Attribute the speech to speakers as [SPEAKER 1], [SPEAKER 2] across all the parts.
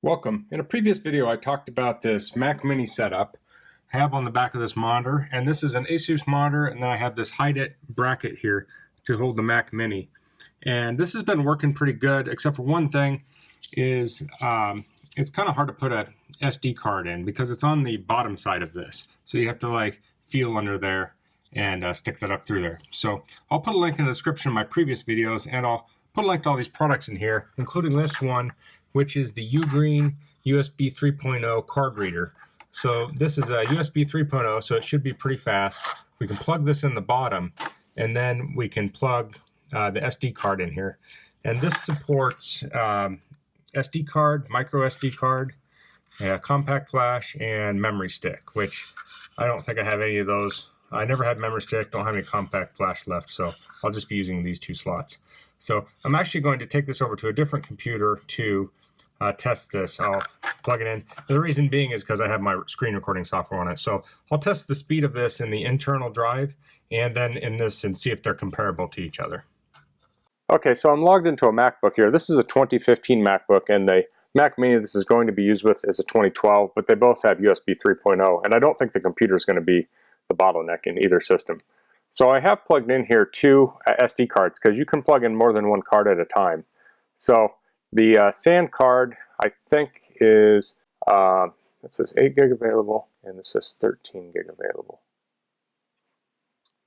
[SPEAKER 1] Welcome. In a previous video I talked about this Mac Mini setup I have on the back of this monitor, and this is an Asus monitor, and then I have this hide-it bracket here to hold the Mac Mini. And this has been working pretty good, except for one thing is it's kind of hard to put a SD card in because it's on the bottom side of this. So you have to like feel under there and stick that up through there. So I'll put a link in the description of my previous videos, and I'll put a link to all these products in here, including this one, which is the UGREEN USB 3.0 card reader. So this is a USB 3.0, so it should be pretty fast. We can plug this in the bottom, and then we can plug the SD card in here. And this supports SD card, micro SD card, compact flash, and memory stick, which I don't think I have any of those. I never had memory stick, don't have any compact flash left, so I'll just be using these two slots. So I'm actually going to take this over to a different computer to test this. I'll plug it in. The reason being is because I have my screen recording software on it. So I'll test the speed of this in the internal drive and then in this and see if they're comparable to each other. Okay, so I'm logged into a MacBook here. This is a 2015 MacBook, and the Mac Mini this is going to be used with is a 2012, but they both have USB 3.0, and I don't think the computer is going to be the bottleneck in either system. So I have plugged in here two SD cards because you can plug in more than one card at a time. So the SAN card I think is, it says 8 gig available and this says 13 gig available.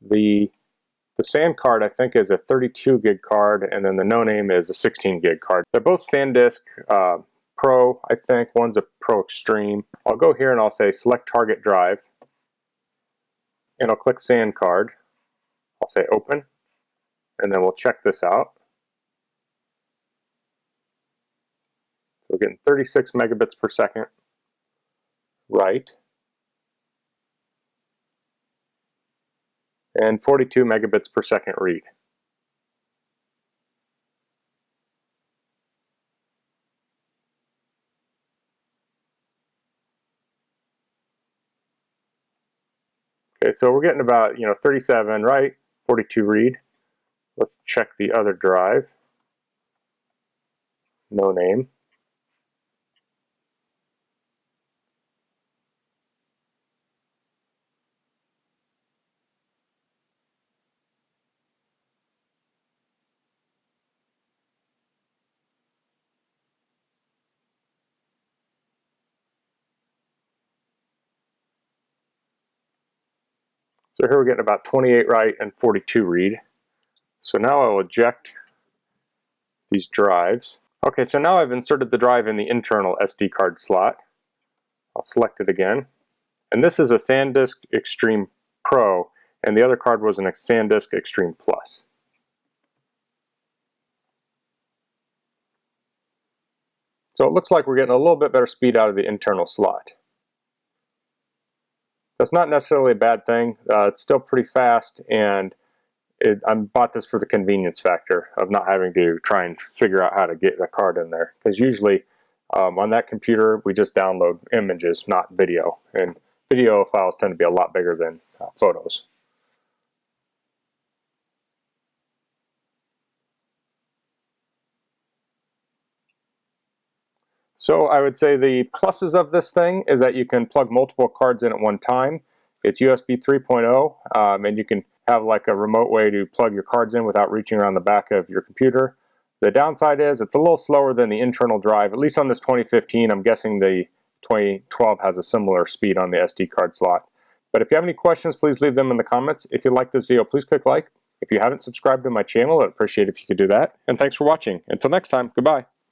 [SPEAKER 1] The SAN card I think is a 32 gig card, and then the no name is a 16 gig card. They're both SanDisk Pro, I think. One's a Pro Extreme. I'll go here and I'll say select target drive, and I'll click SAN card. I'll say open, and then we'll check this out. So we're getting 36 megabits per second write and 42 megabits per second read. Okay, so we're getting about 37 write, 42 read. Let's check the other drive. No name. So here we're getting about 28 write and 42 read. So now I will eject these drives. Okay, so now I've inserted the drive in the internal SD card slot. I'll select it again. And this is a SanDisk Extreme Pro, and the other card was an SanDisk Extreme Plus. So it looks like we're getting a little bit better speed out of the internal slot. That's not necessarily a bad thing. It's still pretty fast, and I bought this for the convenience factor of not having to try and figure out how to get the card in there. Because usually on that computer we just download images, not video, and video files tend to be a lot bigger than photos. So I would say the pluses of this thing is that you can plug multiple cards in at one time. It's USB 3.0, and you can have like a remote way to plug your cards in without reaching around the back of your computer. The downside is it's a little slower than the internal drive, at least on this 2015. I'm guessing the 2012 has a similar speed on the SD card slot. But if you have any questions, please leave them in the comments. If you like this video, please click like. If you haven't subscribed to my channel, I'd appreciate it if you could do that. And thanks for watching. Until next time, goodbye.